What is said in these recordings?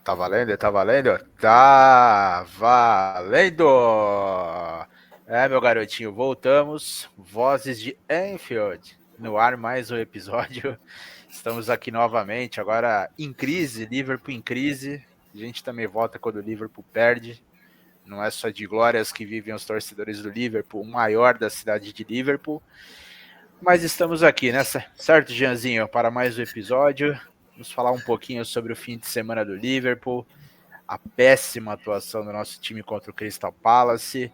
Tá valendo? Tá valendo? Tá valendo! Meu garotinho, voltamos. Vozes de Enfield. No ar mais um episódio. Estamos aqui novamente, agora em crise, Liverpool em crise. A gente também volta quando o Liverpool perde. Não é só de glórias que vivem os torcedores do Liverpool, o maior da cidade de Liverpool. Mas estamos aqui, né? Certo, Jeanzinho? Para mais um episódio. Vamos falar um pouquinho sobre o fim de semana do Liverpool, a péssima atuação do nosso time contra o Crystal Palace,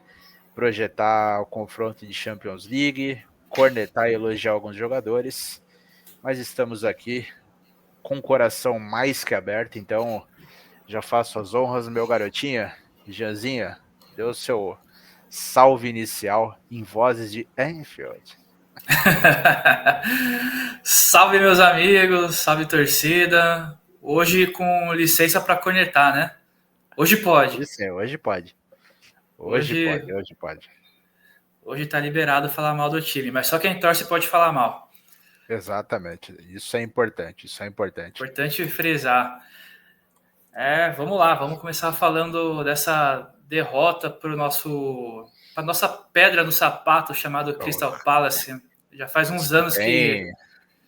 projetar o confronto de Champions League, cornetar e elogiar alguns jogadores. Mas estamos aqui com o coração mais que aberto, então já faço as honras, meu garotinho. Jeanzinho, dê o seu salve inicial em vozes de Enfield. Salve, meus amigos, salve, torcida. Hoje com licença para cornetar, né? Hoje pode. Hoje sim, hoje pode. Hoje pode, Hoje, hoje pode. hoje tá liberado falar mal do time, mas só quem torce pode falar mal. Exatamente. Isso é importante, isso é importante. Importante frisar. Vamos lá, vamos começar falando dessa derrota para nossa pedra no sapato chamado Oh, Crystal Palace. Já faz uns se anos tem, que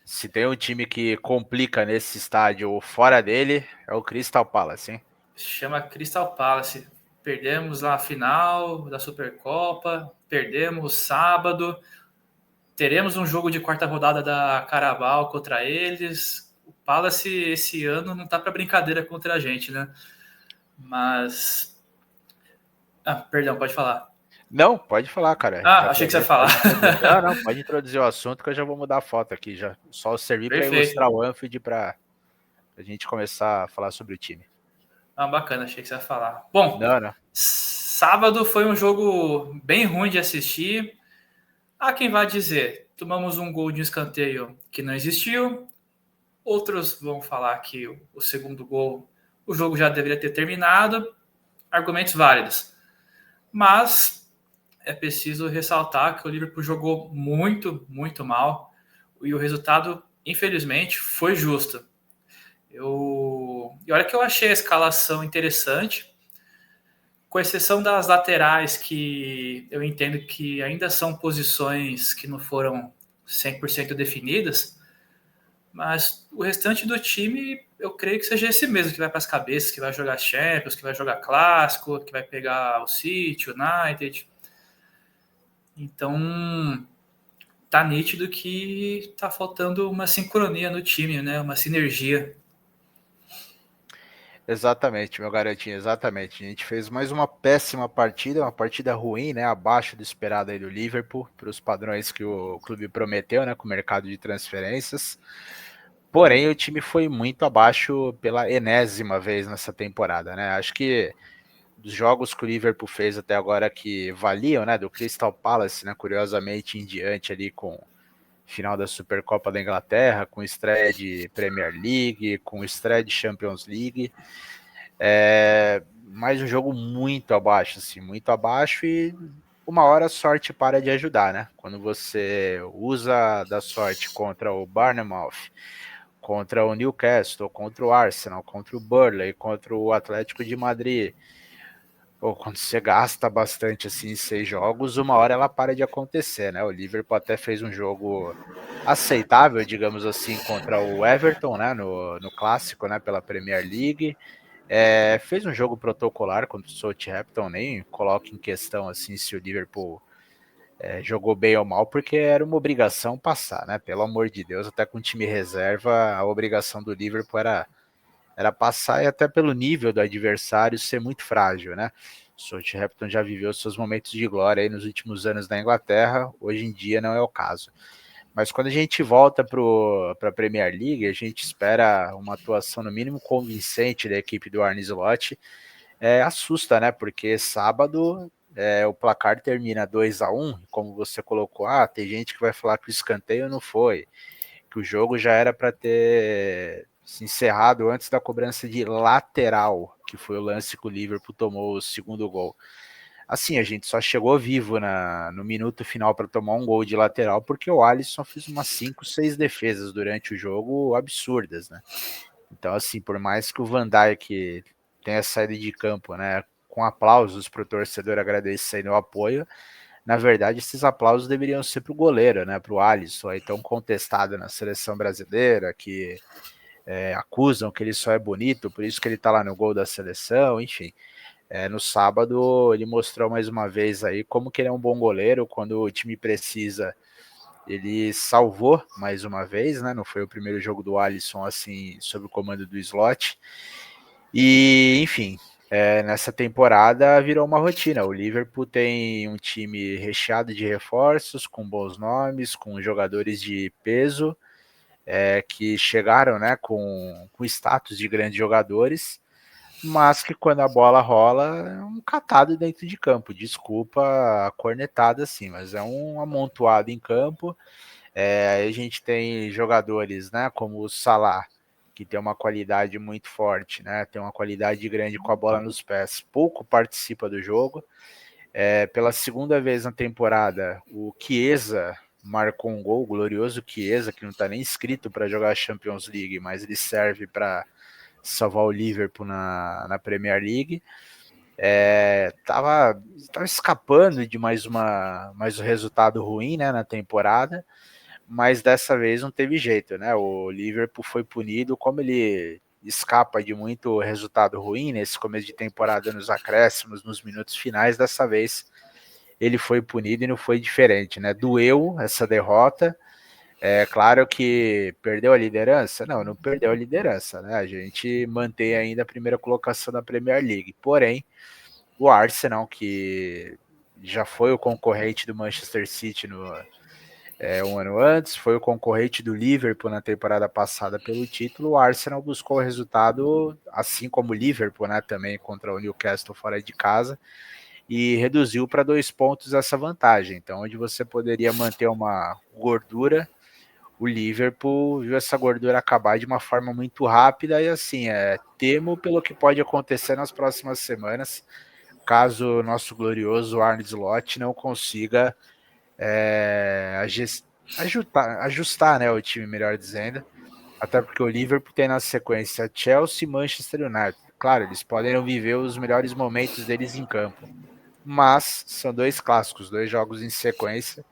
se tem um time que complica nesse estádio fora dele, é o Crystal Palace, hein? chama Crystal Palace. Perdemos lá a final da Supercopa, perdemos sábado, teremos um jogo de quarta rodada da Carabao contra eles. O Palace esse ano não tá para brincadeira contra a gente, né? Mas. Perdão, pode falar. Não, pode falar, cara. Já Achei que você ia aproveita, falar. pode introduzir. Não, não, pode introduzir o assunto que eu já vou mudar a foto aqui. Já só servir para ilustrar Perfeito. o Anfield para a gente começar a falar sobre o time. Bacana, achei que você ia falar. Bom, Não, não. sábado foi um jogo bem ruim de assistir. Há quem vá dizer, tomamos um gol de escanteio que não existiu. Outros vão falar que o segundo gol, o jogo já deveria ter terminado. Argumentos válidos. Mas é preciso ressaltar que o Liverpool jogou muito, muito mal. E o resultado, infelizmente, foi justo. E olha que eu achei a escalação interessante, com exceção das laterais, que eu entendo que ainda são posições que não foram 100% definidas, mas o restante do time eu creio que seja esse mesmo, que vai para as cabeças, que vai jogar Champions, que vai jogar Clássico, que vai pegar o City, o United. Então, tá nítido que tá faltando uma sincronia no time, né? Uma sinergia. Exatamente, meu garotinho, exatamente. A gente fez mais uma péssima partida, uma partida ruim, né? Abaixo do esperado aí do Liverpool, para os padrões que o clube prometeu, né? Com o mercado de transferências. Porém, o time foi muito abaixo pela enésima vez nessa temporada, né? Acho que dos jogos que o Liverpool fez até agora que valiam, né? Do Crystal Palace, né? Curiosamente, em diante ali com final da Supercopa da Inglaterra, com estreia de Premier League, com estreia de Champions League. Mais um jogo muito abaixo, assim, muito abaixo e uma hora a sorte para de ajudar, né? Quando você usa da sorte contra o Bournemouth, contra o Newcastle, contra o Arsenal, contra o Burnley, contra o Atlético de Madrid, ou quando você gasta bastante assim em 6 jogos, uma hora ela para de acontecer, né? O Liverpool até fez um jogo aceitável, digamos assim, contra o Everton, né? No clássico, né? Pela Premier League. Fez um jogo protocolar contra o Southampton, nem coloco em questão assim se o Liverpool jogou bem ou mal, porque era uma obrigação passar, né? Pelo amor de Deus, até com o time reserva, a obrigação do Liverpool era passar e até pelo nível do adversário ser muito frágil, né? O Southampton já viveu seus momentos de glória aí nos últimos anos na Inglaterra, hoje em dia não é o caso. Mas quando a gente volta para a Premier League, a gente espera uma atuação no mínimo convincente da equipe do Arne Slot. Assusta, né? Porque sábado o placar termina 2-1, como você colocou, tem gente que vai falar que o escanteio não foi, que o jogo já era para ter se encerrado antes da cobrança de lateral, que foi o lance que o Liverpool tomou o segundo gol. Assim, a gente só chegou vivo no minuto final para tomar um gol de lateral, porque o Alisson fez umas 5, 6 defesas durante o jogo absurdas, né? Então, assim, por mais que o Van Dijk tenha saído de campo, né, com aplausos para o torcedor agradecendo o apoio, na verdade esses aplausos deveriam ser para o goleiro, né, para o Alisson, aí tão contestado na seleção brasileira, que acusam que ele só é bonito, por isso que ele está lá no gol da seleção, enfim. No sábado ele mostrou mais uma vez aí como que ele é um bom goleiro, quando o time precisa, ele salvou mais uma vez, né? Não foi o primeiro jogo do Alisson assim, sob o comando do Slot. E, enfim, nessa temporada virou uma rotina. O Liverpool tem um time recheado de reforços, com bons nomes, com jogadores de peso, que chegaram, né, com status de grandes jogadores, mas que quando a bola rola é um catado dentro de campo. Desculpa a cornetada assim, mas é um amontoado em campo. Aí a gente tem jogadores, né, como o Salah, que tem uma qualidade muito forte, né, tem uma qualidade grande com a bola nos pés, pouco participa do jogo. Pela segunda vez na temporada, o Chiesa marcou um gol, o glorioso Chiesa, que não está nem inscrito para jogar a Champions League, mas ele serve para salvar o Liverpool na Premier League. Tava escapando de mais um resultado ruim, né, na temporada, mas dessa vez não teve jeito, né? O Liverpool foi punido, como ele escapa de muito resultado ruim nesse começo de temporada, nos acréscimos, nos minutos finais, dessa vez ele foi punido e não foi diferente, né? Doeu essa derrota. É claro que perdeu a liderança? Não perdeu a liderança, né? A gente mantém ainda a primeira colocação da Premier League. Porém, o Arsenal, que já foi o concorrente do Manchester City um ano antes, foi o concorrente do Liverpool na temporada passada pelo título, o Arsenal buscou o resultado, assim como o Liverpool, né, também contra o Newcastle fora de casa, e reduziu para 2 pontos essa vantagem. Então, onde você poderia manter uma gordura, o Liverpool viu essa gordura acabar de uma forma muito rápida e assim, temo pelo que pode acontecer nas próximas semanas, caso o nosso glorioso Arne Slot não consiga ajustar, né, o time, melhor dizendo, até porque o Liverpool tem na sequência Chelsea e Manchester United. Claro, eles podem não viver os melhores momentos deles em campo, mas são 2 clássicos, 2 jogos em sequência,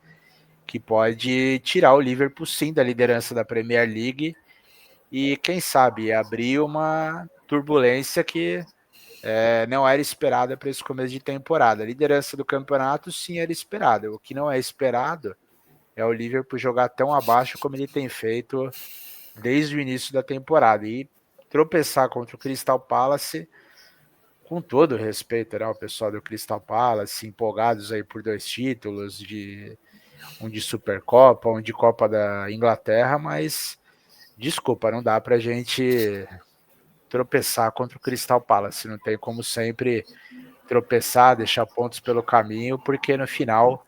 que pode tirar o Liverpool sim da liderança da Premier League e quem sabe abrir uma turbulência que não era esperada para esse começo de temporada. A liderança do campeonato sim era esperada, o que não é esperado é o Liverpool jogar tão abaixo como ele tem feito desde o início da temporada e tropeçar contra o Crystal Palace, com todo o respeito, né, o pessoal do Crystal Palace, empolgados aí por 2 títulos, um de Supercopa, um de Copa da Inglaterra, mas desculpa, não dá pra gente tropeçar contra o Crystal Palace, não tem como sempre tropeçar, deixar pontos pelo caminho, porque no final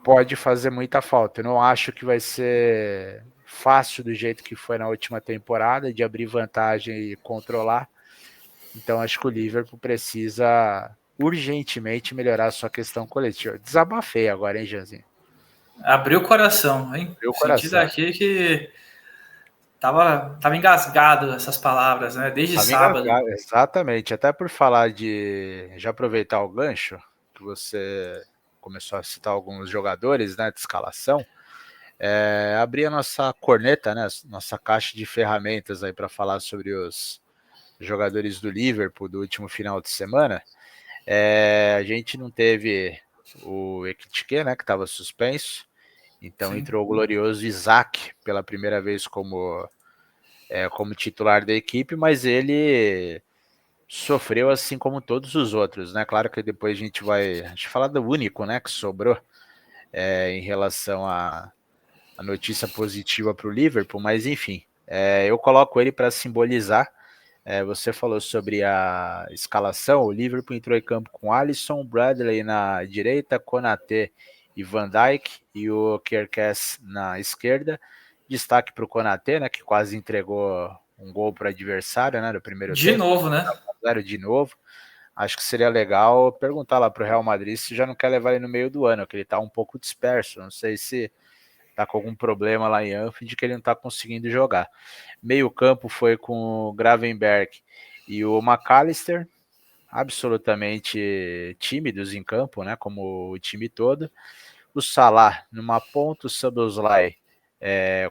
pode fazer muita falta. Eu não acho que vai ser fácil do jeito que foi na última temporada, de abrir vantagem e controlar. Então acho que o Liverpool precisa urgentemente melhorar a sua questão coletiva. Desabafei agora, hein, Janzinho? Abriu o coração, hein? Abriu o Senti coração. daqui que tava engasgado essas palavras, né? Desde Tá me sábado. engasgado, exatamente. Até por falar de já aproveitar o gancho, que você começou a citar alguns jogadores, né, de escalação, abrir a nossa corneta, né, nossa caixa de ferramentas aí para falar sobre os jogadores do Liverpool do último final de semana. A gente não teve o Ekitike, né, que estava suspenso, então Sim. entrou o glorioso Isaac pela primeira vez como titular da equipe, mas ele sofreu assim como todos os outros, né? Claro que depois a gente falar do único, né, que sobrou em relação à notícia positiva para o Liverpool, mas enfim, eu coloco ele para simbolizar. Você falou sobre a escalação, o Liverpool entrou em campo com Alisson, Bradley na direita, Konaté e Van Dijk, e o Kerkez na esquerda. Destaque para o Konaté, né, que quase entregou um gol para o adversário, né, no primeiro De tempo, novo, né? 0 de novo. Acho que seria legal perguntar lá para o Real Madrid se já não quer levar ele no meio do ano, que ele está um pouco disperso, não sei se está com algum problema lá em Anfield que ele não está conseguindo jogar. Meio campo foi com o Gravenberg E o McAllister, absolutamente tímidos em campo, né? Como o time todo. O Salah numa ponta, o Szoboszlai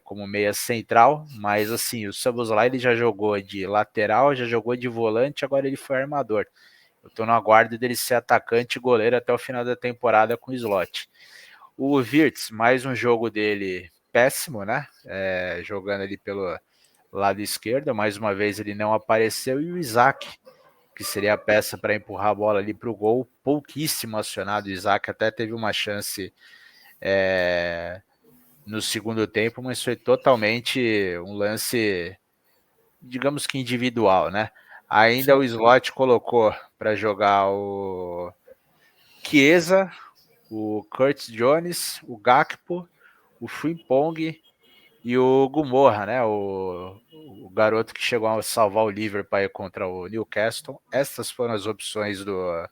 como meia central, mas assim, o Szoboszlai ele já jogou de lateral, já jogou de volante, agora ele foi armador. Eu tô no aguardo dele ser atacante e goleiro até o final da temporada com o slot. O Wirtz, mais um jogo dele péssimo, né? Jogando ali pelo lado esquerdo, mais uma vez ele não apareceu. E o Isaac, que seria a peça para empurrar a bola ali para o gol, pouquíssimo acionado. O Isaac até teve uma chance no segundo tempo, mas foi totalmente um lance, digamos que individual, né? Ainda Sim. o Slot colocou para jogar o Chiesa, o Curtis Jones, o Gakpo, o Frimpong e o Gumorra, né? O garoto que chegou a salvar o Liverpool para ir contra o Newcastle. Essas foram as opções do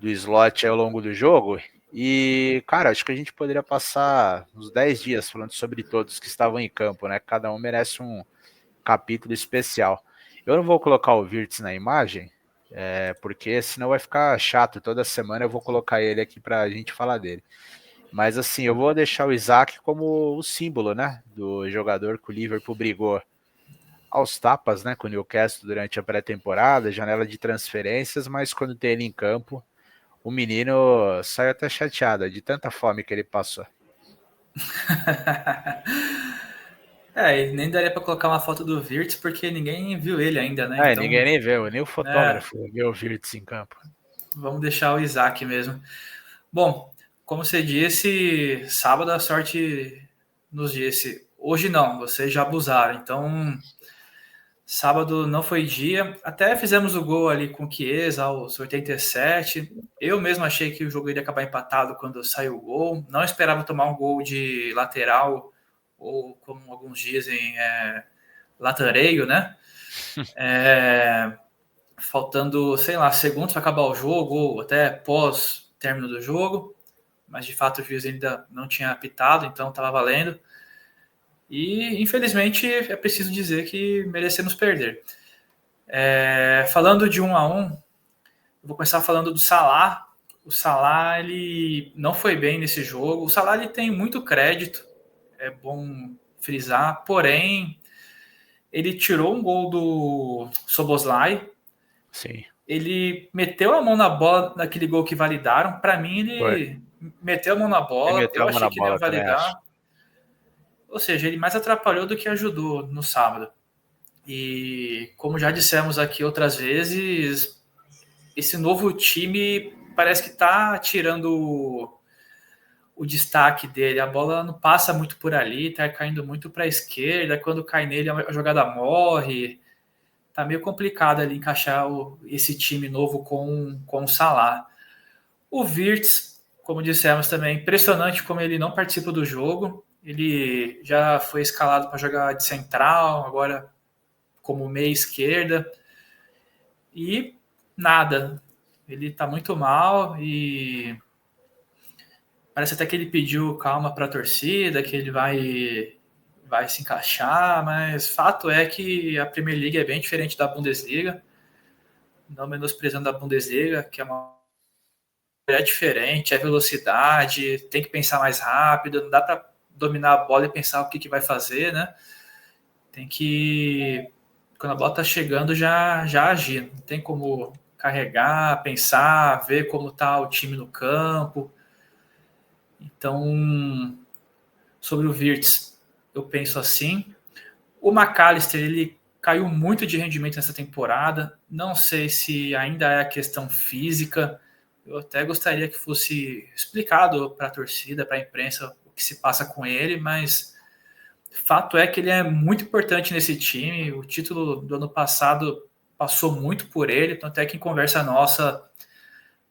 Slot ao longo do jogo. E, cara, acho que a gente poderia passar uns 10 dias falando sobre todos que estavam em campo, né? Cada um merece um capítulo especial. Eu não vou colocar o Wirtz na imagem, porque senão vai ficar chato. Toda semana eu vou colocar ele aqui para a gente falar dele. Mas assim, eu vou deixar o Isaac como o símbolo, né? Do jogador que o Liverpool brigou aos tapas, né? Com o Newcastle durante a pré-temporada, janela de transferências, mas quando tem ele em campo, o menino saiu até chateado de tanta fome que ele passou. E nem daria para colocar uma foto do Wirtz porque ninguém viu ele ainda, né? Ninguém Então, nem viu, nem o né, fotógrafo viu o Wirtz em campo. vamos deixar o Isaac mesmo. Bom, como você disse, sábado a sorte nos disse. Hoje não, vocês já abusaram. Então, sábado não foi dia. Até fizemos o gol ali com o Chiesa aos 87. Eu mesmo achei que o jogo iria acabar empatado quando saiu o gol. Não esperava tomar um gol de lateral, ou como alguns dizem, latareio, né? Faltando, sei lá, segundos para acabar o jogo, ou até pós término do jogo. Mas de fato o juiz ainda não tinha apitado, então estava valendo. E infelizmente é preciso dizer que merecemos perder. Falando de 1-1, eu vou começar falando do Salah. O Salah ele não foi bem nesse jogo. O Salah ele tem muito crédito, é bom frisar, porém ele tirou um gol do Szoboszlai. Sim. Ele meteu a mão na bola naquele gol que validaram. Para mim, Foi. ele meteu a mão na Ele bola. meteu Eu a mão achei na que ele ia bola, também acho. validar. Ou seja, ele mais atrapalhou do que ajudou no sábado. E como já dissemos aqui outras vezes, esse novo time parece que está tirando o destaque dele. A bola não passa muito por ali, está caindo muito para a esquerda. Quando cai nele, a jogada morre. Tá meio complicado ali encaixar esse time novo com o Salah. O Wirtz, como dissemos também, impressionante como ele não participa do jogo. Ele já foi escalado para jogar de central, agora como meia esquerda. E nada. Ele está muito mal e parece até que ele pediu calma para a torcida, que ele vai se encaixar, mas fato é que a Premier League é bem diferente da Bundesliga, não menosprezando a Bundesliga, que é diferente, é velocidade, tem que pensar mais rápido, não dá para dominar a bola e pensar o que vai fazer, né? Tem que, quando a bola tá chegando, já agir. Não tem como carregar, pensar, ver como tá o time no campo. Então, sobre o Wirtz, eu penso assim. O McAllister, ele caiu muito de rendimento nessa temporada. Não sei se ainda é a questão física. Eu até gostaria que fosse explicado para a torcida, para a imprensa, o que se passa com ele, mas fato é que ele é muito importante nesse time. O título do ano passado passou muito por ele, tanto é que em conversa nossa,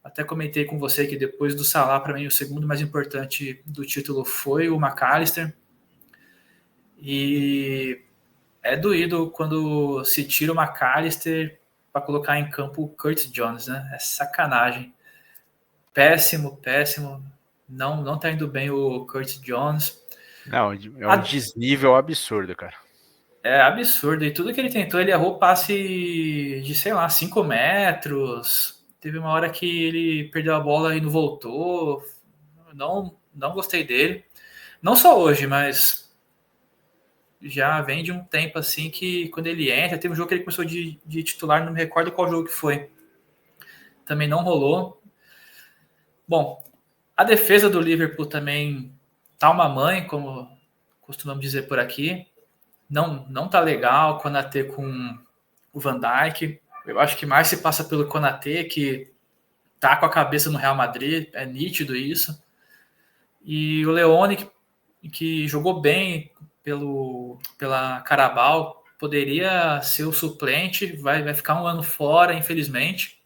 até comentei com você que depois do Salah, para mim, o segundo mais importante do título foi o McAllister. E é doído quando se tira o McAllister para colocar em campo o Curtis Jones, né? É sacanagem. Péssimo, péssimo. Não tá indo bem o Curtis Jones. Não, é um desnível absurdo, cara. É absurdo. E tudo que ele tentou, ele errou passe de, sei lá, 5 metros. Teve uma hora que ele perdeu a bola e não voltou. Não gostei dele. Não só hoje, mas já vem de um tempo assim que quando ele entra, teve um jogo que ele começou de titular, não me recordo qual jogo que foi. Também não rolou. Bom, a defesa do Liverpool também tá uma mãe, como costumamos dizer por aqui. Não tá legal o Konaté com o Van Dijk. Eu acho que mais se passa pelo Konaté, que tá com a cabeça no Real Madrid, é nítido isso. E o Leone, que jogou bem pela Carabao, poderia ser o suplente, vai ficar um ano fora, infelizmente.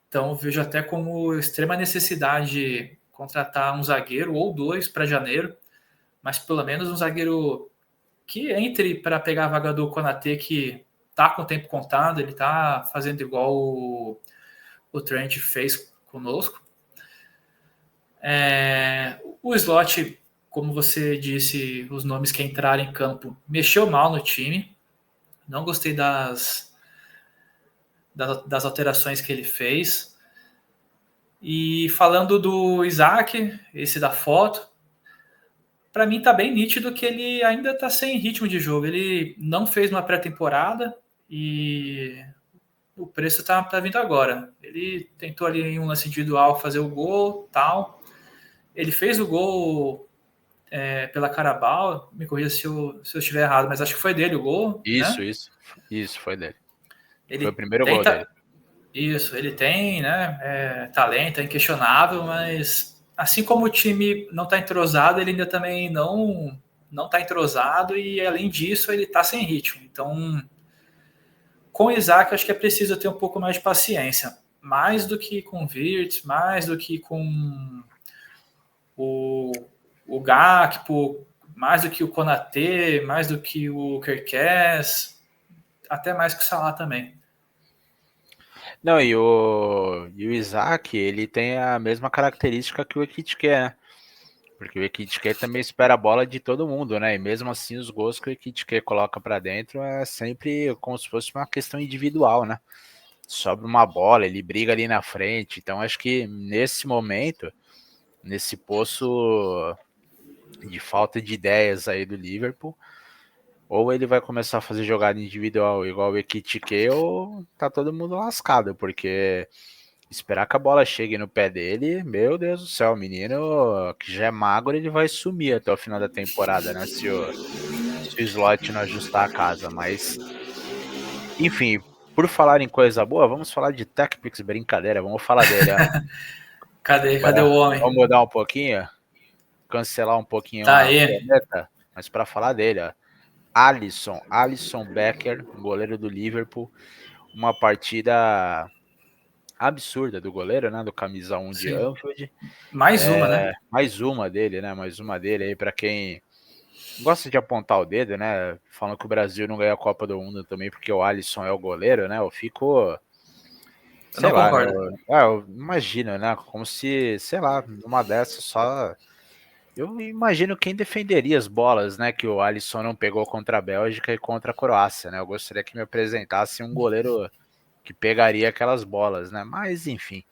Então vejo até como extrema necessidade contratar um zagueiro ou dois para janeiro, mas pelo menos um zagueiro que entre para pegar a vaga do Konaté, que tá com o tempo contado, ele tá fazendo igual o Trent fez conosco. O Slot, como você disse, os nomes que entraram em campo, mexeu mal no time. Não gostei das alterações que ele fez. E falando do Isaac, esse da foto, para mim tá bem nítido que ele ainda tá sem ritmo de jogo. Ele não fez uma pré-temporada e o preço tá vindo agora. Ele tentou ali em um lance individual fazer o gol, tal. Ele fez o gol pela Carabao, me corrija se eu estiver errado, mas acho que foi dele o gol, né? Isso, foi dele. Foi o Ele primeiro gol tenta. dele. Isso, ele tem, né? Talento, é inquestionável, mas assim como o time não está entrosado, ele ainda também não está entrosado e além disso ele está sem ritmo. Então, com o Isaac, acho que é preciso ter um pouco mais de paciência, mais do que com o Wirtz, mais do que com o, o Gakpo, mais do que o Konaté, mais do que o Kerkez, até mais que o Salah também. Não, e o Isaac, ele tem a mesma característica que o Ekitike, né? Porque o Ekitike também espera a bola de todo mundo, né? E mesmo assim, os gols que o Ekitike coloca para dentro é sempre como se fosse uma questão individual, né? Sobe uma bola, ele briga ali na frente. Então, acho que nesse momento, nesse poço de falta de ideias aí do Liverpool, ou ele vai começar a fazer jogada individual igual o Ekitike, ou tá todo mundo lascado, porque esperar que a bola chegue no pé dele, meu Deus do céu, o menino que já é magro, ele vai sumir até o final da temporada, né? Se o Slot não ajustar a casa. Mas, enfim, por falar em coisa boa, vamos falar de TechPix, brincadeira, vamos falar dele, ó. Cadê Agora, o homem? vamos mudar um pouquinho, cancelar um pouquinho Tá a aí. corneta, mas para falar dele, ó. Alisson Becker, goleiro do Liverpool, uma partida absurda do goleiro, né, do camisa 1 de Sim. Anfield. Mais uma, né? Mais uma dele, né? Mais uma dele aí para quem gosta de apontar o dedo, né? Falando que o Brasil não ganha a Copa do Mundo também porque o Alisson é o goleiro, né? Eu fico, Eu não sei lá, né? concordo. Eu imagino, né? Como se, sei lá, numa dessas só. Eu imagino quem defenderia as bolas, né? Que o Alisson não pegou contra a Bélgica e contra a Croácia, né? Eu gostaria que me apresentasse um goleiro que pegaria aquelas bolas, né? Mas, enfim.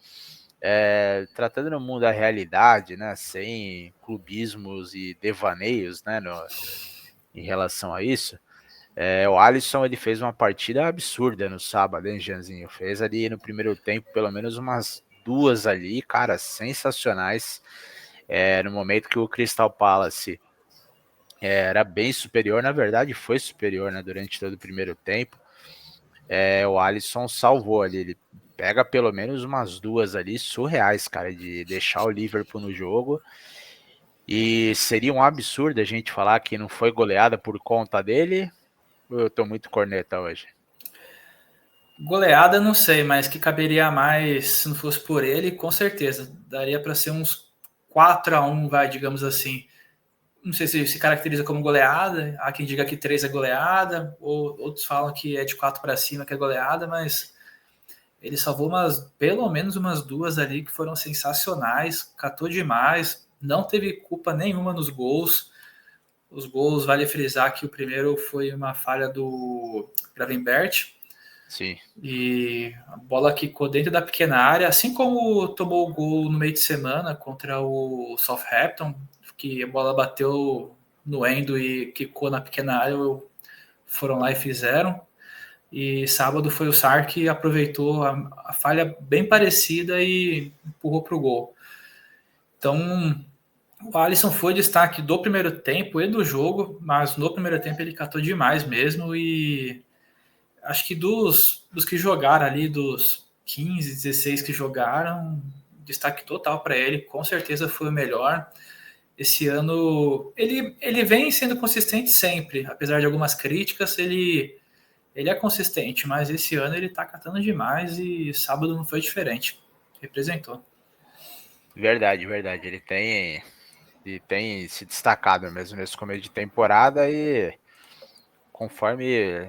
Tratando no mundo da realidade, né, sem clubismos e devaneios, né, em relação a isso, o Alisson ele fez uma partida absurda no sábado, hein, Janzinho? Fez ali no primeiro tempo pelo menos umas duas ali, cara, sensacionais. No momento que o Crystal Palace era bem superior, na verdade foi superior, né, durante todo o primeiro tempo. O Alisson salvou ali, ele pega pelo menos umas duas ali surreais, cara, de deixar o Liverpool no jogo. E seria um absurdo a gente falar que não foi goleada por conta dele. Ou eu tô muito corneta hoje? Goleada, não sei, mas que caberia mais se não fosse por ele, com certeza. Daria para ser uns 4-1, vai, digamos assim. Não sei se se caracteriza como goleada. Há quem diga que 3 é goleada, ou outros falam que é de 4 para cima que é goleada, mas ele salvou pelo menos umas duas ali que foram sensacionais, catou demais, não teve culpa nenhuma nos gols. Os gols, vale frisar que o primeiro foi uma falha do Gravenberch. Sim. E a bola quicou dentro da pequena área, assim como tomou o gol no meio de semana contra o Southampton, que a bola bateu no Endo e quicou na pequena área, foram lá e fizeram. E sábado foi o Sarr que aproveitou a falha bem parecida e empurrou para o gol. Então, o Alisson foi destaque do primeiro tempo e do jogo, mas no primeiro tempo ele catou demais mesmo e acho que dos que jogaram ali, dos 15, 16 que jogaram, destaque total para ele, com certeza foi o melhor. Esse ano ele vem sendo consistente sempre, apesar de algumas críticas, ele é consistente, mas esse ano ele tá catando demais e sábado não foi diferente. Representou. Verdade, verdade. Ele tem se destacado mesmo nesse começo de temporada e conforme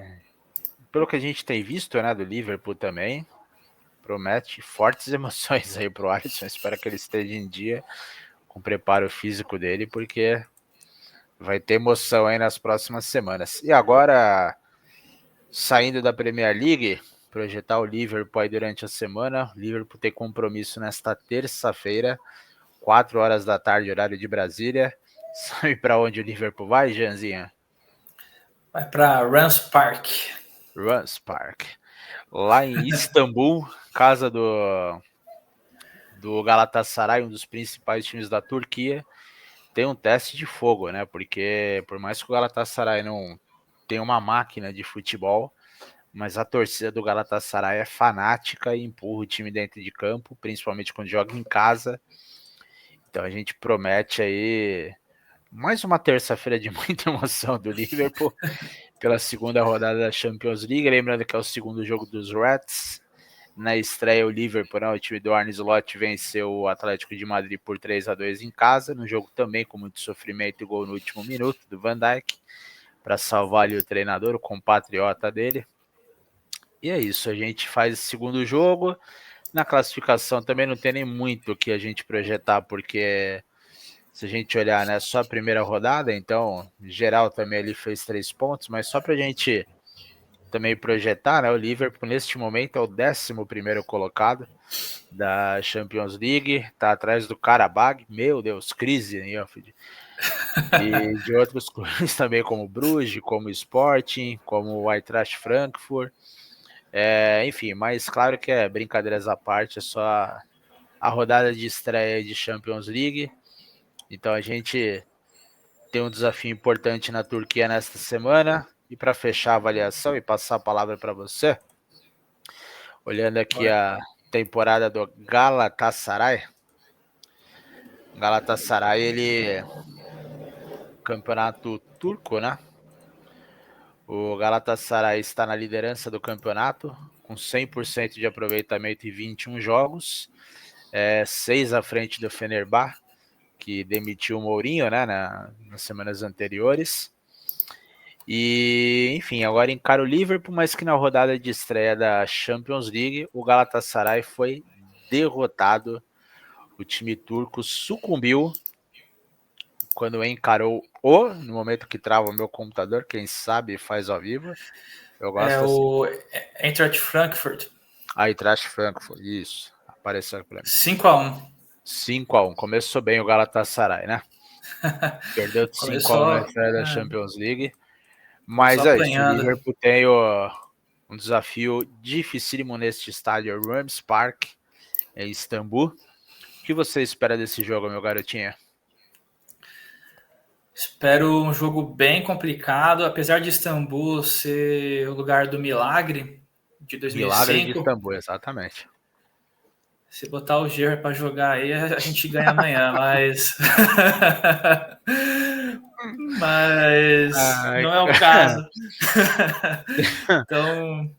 pelo que a gente tem visto, né, do Liverpool também, promete fortes emoções aí pro Alisson. Espero que ele esteja em dia com o preparo físico dele, porque vai ter emoção aí nas próximas semanas. E agora, saindo da Premier League, projetar o Liverpool aí durante a semana. O Liverpool tem compromisso nesta terça-feira, 4 horas da tarde, horário de Brasília. Sabe para onde o Liverpool vai, Janzinha? Vai para Rams Park. Rams Park. Lá em Istambul, casa do Galatasaray, um dos principais times da Turquia, tem um teste de fogo, né? Porque por mais que o Galatasaray não tenha uma máquina de futebol, mas a torcida do Galatasaray é fanática e empurra o time dentro de campo, principalmente quando joga em casa. Então a gente promete aí mais uma terça-feira de muita emoção do Liverpool pela segunda rodada da Champions League. Lembrando que é o segundo jogo dos Reds. Na estreia, o Liverpool, né, o time do Arne Slot, venceu o Atlético de Madrid por 3-2 em casa, no jogo também com muito sofrimento e gol no último minuto do Van Dijk, para salvar ali o treinador, o compatriota dele. E é isso, a gente faz o segundo jogo. Na classificação também não tem nem muito o que a gente projetar, porque se a gente olhar, né, só a primeira rodada, então, geral também ali fez 3 pontos, mas só para a gente também projetar, né, o Liverpool neste momento é o 11º colocado da Champions League, tá atrás do Karabag, meu Deus, crise em Anfield. E de outros clubes também, como Bruges, como Sporting, como o Eintracht Frankfurt. Enfim, mas claro que é brincadeiras à parte, é só a rodada de estreia de Champions League. Então a gente tem um desafio importante na Turquia nesta semana. E para fechar a avaliação e passar a palavra para você, olhando aqui a temporada do Galatasaray. Galatasaray, ele campeonato turco, né? O Galatasaray está na liderança do campeonato, com 100% de aproveitamento em 21 jogos, 6 à frente do Fenerbahçe, que demitiu o Mourinho, né, nas semanas anteriores. E, enfim, agora encara o Liverpool, mas que na rodada de estreia da Champions League, o Galatasaray foi derrotado. O time turco sucumbiu quando encarou no momento que trava o meu computador, quem sabe faz ao vivo. Eu gosto assim. O Eintracht Frankfurt. Eintracht Frankfurt, isso. Apareceu para mim. 5-1. 5-1. Começou bem o Galatasaray, né? Perdeu de 5-1 na estreia da Champions League. Mas é isso, o Liverpool tem um desafio dificílimo neste estádio Rams Park, em Istambul. O que você espera desse jogo, meu garotinho? Espero um jogo bem complicado, apesar de Istambul ser o lugar do milagre de 2005. Milagre de Istambul, exatamente. Se botar o Gerrard para jogar aí, a gente ganha amanhã, mas não é o caso. Então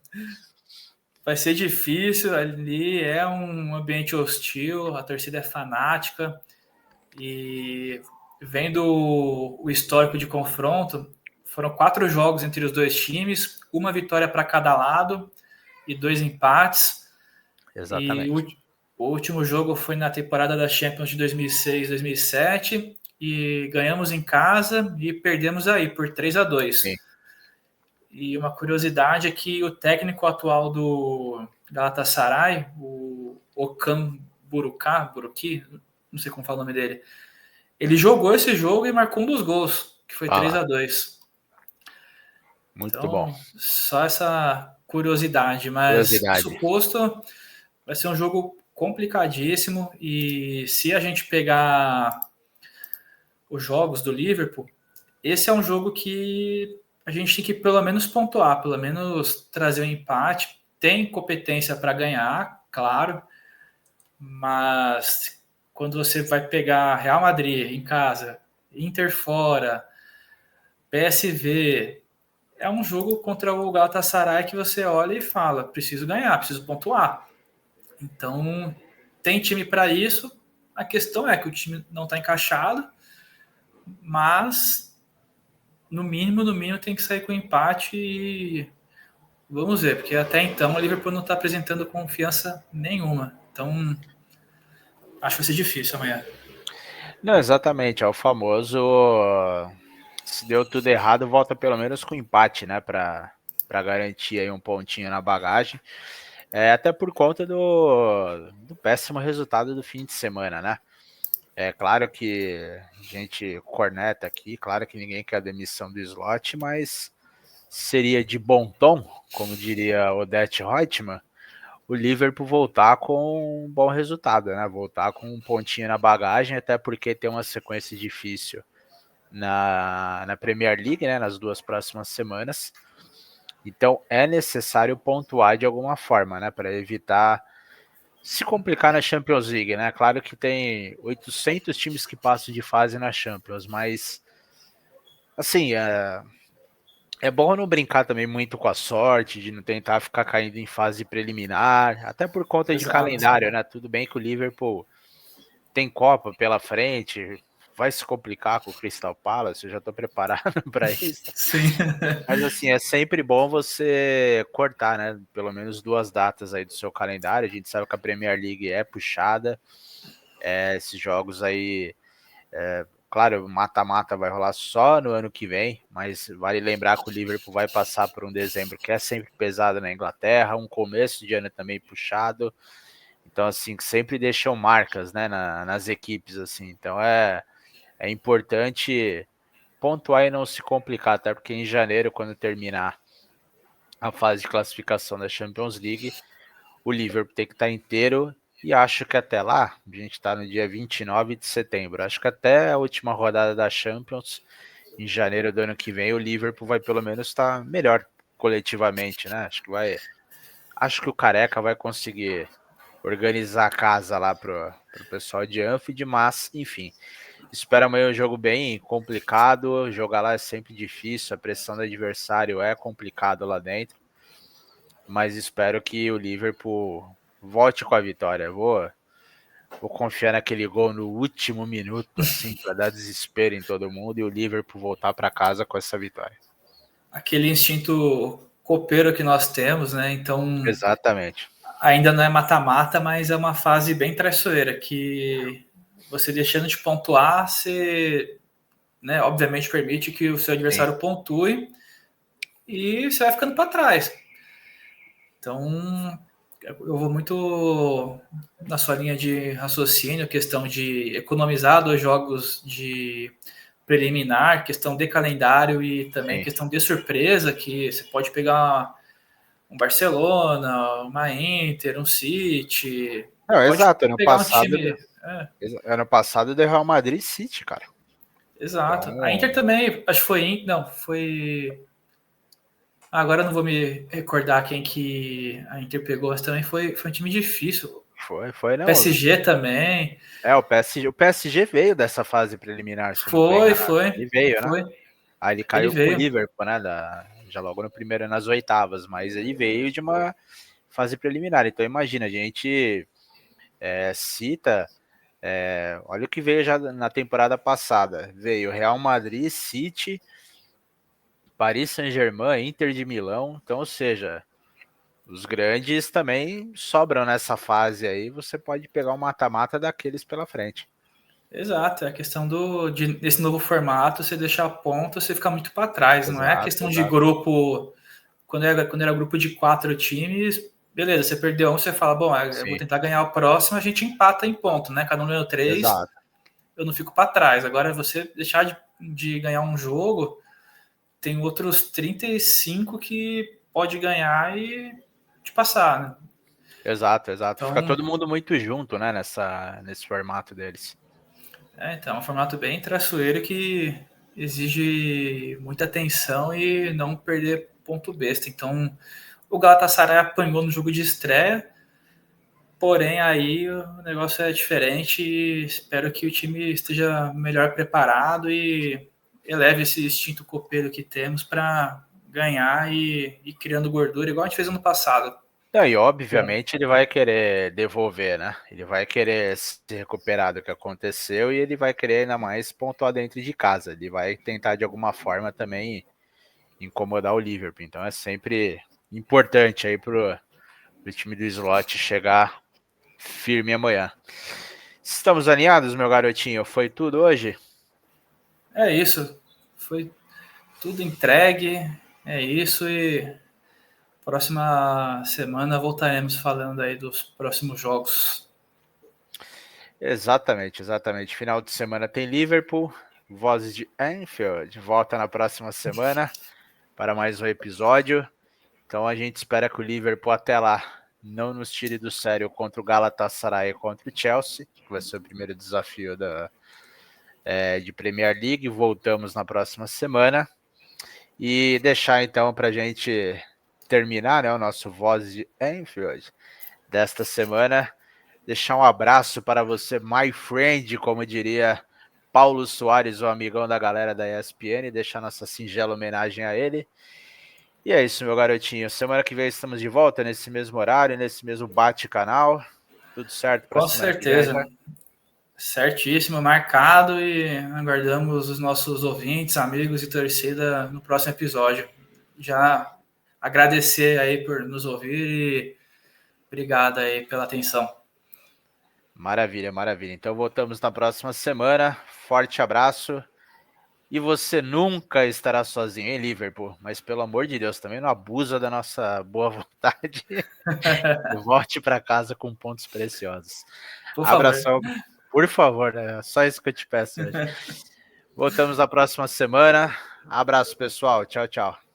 vai ser difícil. Ali é um ambiente hostil, a torcida é fanática e vendo o histórico de confronto, foram 4 jogos entre os dois times, uma vitória para cada lado e 2 empates. Exatamente. E o último jogo foi na temporada da Champions de 2006-2007 e ganhamos em casa e perdemos aí por 3-2. Sim. E uma curiosidade é que o técnico atual do Galatasaray, o Okan Buruki, não sei como fala o nome dele, ele jogou esse jogo e marcou um dos gols, que foi Ah lá, 3-2. muito bom. Então, só essa curiosidade, mas Curiosidade. isso posto, vai ser um jogo complicadíssimo e se a gente pegar os jogos do Liverpool, esse é um jogo que a gente tem que pelo menos pontuar, pelo menos trazer um empate. Tem competência para ganhar, claro, mas quando você vai pegar Real Madrid em casa, Inter fora, PSV, é um jogo contra o Galatasaray que você olha e fala: preciso ganhar, preciso pontuar. Então, tem time para isso. A questão é que o time não está encaixado, mas no mínimo tem que sair com empate e vamos ver, porque até então o Liverpool não está apresentando confiança nenhuma. Então, acho que vai ser difícil amanhã. Não, exatamente, é o famoso. Se deu tudo errado, volta pelo menos com empate, né? Para garantir aí um pontinho na bagagem. Até por conta do péssimo resultado do fim de semana, né? É claro que a gente corneta aqui, claro que ninguém quer a demissão do Slot, mas seria de bom tom, como diria Odete Reutemann, o Liverpool voltar com um bom resultado, né? Voltar com um pontinho na bagagem, até porque tem uma sequência difícil na Premier League, né? Nas 2 próximas semanas. Então é necessário pontuar de alguma forma, né? Para evitar se complicar na Champions League, né? Claro que tem 800 times que passam de fase na Champions, mas assim, é bom não brincar também muito com a sorte, de não tentar ficar caindo em fase preliminar, até por conta de Exato. calendário, né? Tudo bem que o Liverpool tem Copa pela frente, vai se complicar com o Crystal Palace, eu já tô preparado para isso. Sim. Mas assim, é sempre bom você cortar, né? Pelo menos 2 datas aí do seu calendário. A gente sabe que a Premier League é puxada, esses jogos aí, claro, mata-mata vai rolar só no ano que vem, mas vale lembrar que o Liverpool vai passar por um dezembro que é sempre pesado na Inglaterra, um começo de ano também puxado, então assim, sempre deixam marcas, né, nas equipes, assim, então é importante pontuar e não se complicar, até porque em janeiro, quando terminar a fase de classificação da Champions League, o Liverpool tem que estar inteiro e acho que até lá, a gente está no dia 29 de setembro, acho que até a última rodada da Champions, em janeiro do ano que vem, o Liverpool vai pelo menos estar melhor coletivamente, né? Acho que o Careca vai conseguir organizar a casa lá pro pessoal de Anfield, mas enfim, espero amanhã um jogo bem complicado, jogar lá é sempre difícil, a pressão do adversário é complicado lá dentro, mas espero que o Liverpool volte com a vitória. Vou confiar naquele gol no último minuto, assim, para dar desespero em todo mundo e o Liverpool voltar para casa com essa vitória. Aquele instinto copeiro que nós temos, né? Então, Exatamente. ainda não é mata-mata, mas é uma fase bem traiçoeira que você deixando de pontuar, você, né, obviamente permite que o seu Sim, adversário pontue e você vai ficando para trás. Então, eu vou muito na sua linha de raciocínio, questão de economizar 2 jogos de preliminar, questão de calendário e também sim. questão de surpresa, que você pode pegar um Barcelona, uma Inter, um City, Não, pode exato. pegar um time. Ano passado deu Real Madrid e City, cara. Exato. A Então, Inter também, acho que foi. Não, foi. Agora eu não vou me recordar quem que a Inter pegou, mas também foi um time difícil. foi não. PSG também. O PSG veio dessa fase preliminar, se eu não tô Foi, enganado. foi, Ele veio, né? foi. Aí ele Ele caiu com o veio. Liverpool, né? Já logo no primeiro, nas oitavas, mas ele veio de uma fase preliminar. Então imagina, a gente cita, olha o que veio já na temporada passada. Veio Real Madrid, City, Paris Saint-Germain, Inter de Milão. Então, ou seja, os grandes também sobram nessa fase aí. Você pode pegar um mata-mata daqueles pela frente. Exato, é a questão desse novo formato, você deixar ponto, você fica muito para trás, não é a Exato, questão de exato. grupo, quando era grupo de 4 times, beleza, você perdeu um, você fala, bom, eu vou Sim, tentar ganhar o próximo, a gente empata em ponto, né? Cada um ganhou 3, exato. eu não fico para trás. Agora, você deixar de ganhar um jogo, tem outros 35 que pode ganhar e te passar, né? Exato, exato. Fica Então, todo mundo muito junto, né, nesse formato deles. então é um formato bem traiçoeiro que exige muita atenção e não perder ponto besta. Então, o Galatasaray apanhou no jogo de estreia, porém aí o negócio é diferente e espero que o time esteja melhor preparado e eleve esse instinto copeiro que temos para ganhar e ir criando gordura, igual a gente fez ano passado. Não, e Com, obviamente ele vai querer devolver, né? Ele vai querer se recuperar do que aconteceu e ele vai querer ainda mais pontuar dentro de casa. Ele vai tentar de alguma forma também incomodar o Liverpool. Então é sempre importante aí pro time do Slot chegar firme amanhã. Estamos alinhados, meu garotinho? Foi tudo hoje? é isso, foi tudo entregue, é isso e próxima semana voltaremos falando aí dos próximos jogos. Exatamente, exatamente. Final de semana tem Liverpool, Vozes de Anfield. Volta na próxima semana para mais um episódio. Então a gente espera que o Liverpool até lá não nos tire do sério contra o Galatasaray e contra o Chelsea, que vai ser o primeiro desafio de Premier League. Voltamos na próxima semana. E deixar então para a gente terminar, né, o nosso Voz de Anfield desta semana. Deixar um abraço para você, my friend, como diria Paulo Soares, o amigão da galera da ESPN. Deixar nossa singela homenagem a ele. E é isso, meu garotinho. Semana que vem estamos de volta nesse mesmo horário, nesse mesmo bate-canal. Tudo certo para Com semana que vem, já? certeza, certíssimo, marcado e aguardamos os nossos ouvintes, amigos e torcida no próximo episódio. Já agradecer aí por nos ouvir e obrigado aí pela atenção. Maravilha, maravilha. Então voltamos na próxima semana. Forte abraço. E você nunca estará sozinho em Liverpool. Mas pelo amor de Deus, também não abusa da nossa boa vontade. Volte para casa com pontos preciosos. Por favor. Abração, por favor. É só isso que eu te peço hoje. Voltamos na próxima semana. Abraço, pessoal. Tchau, tchau.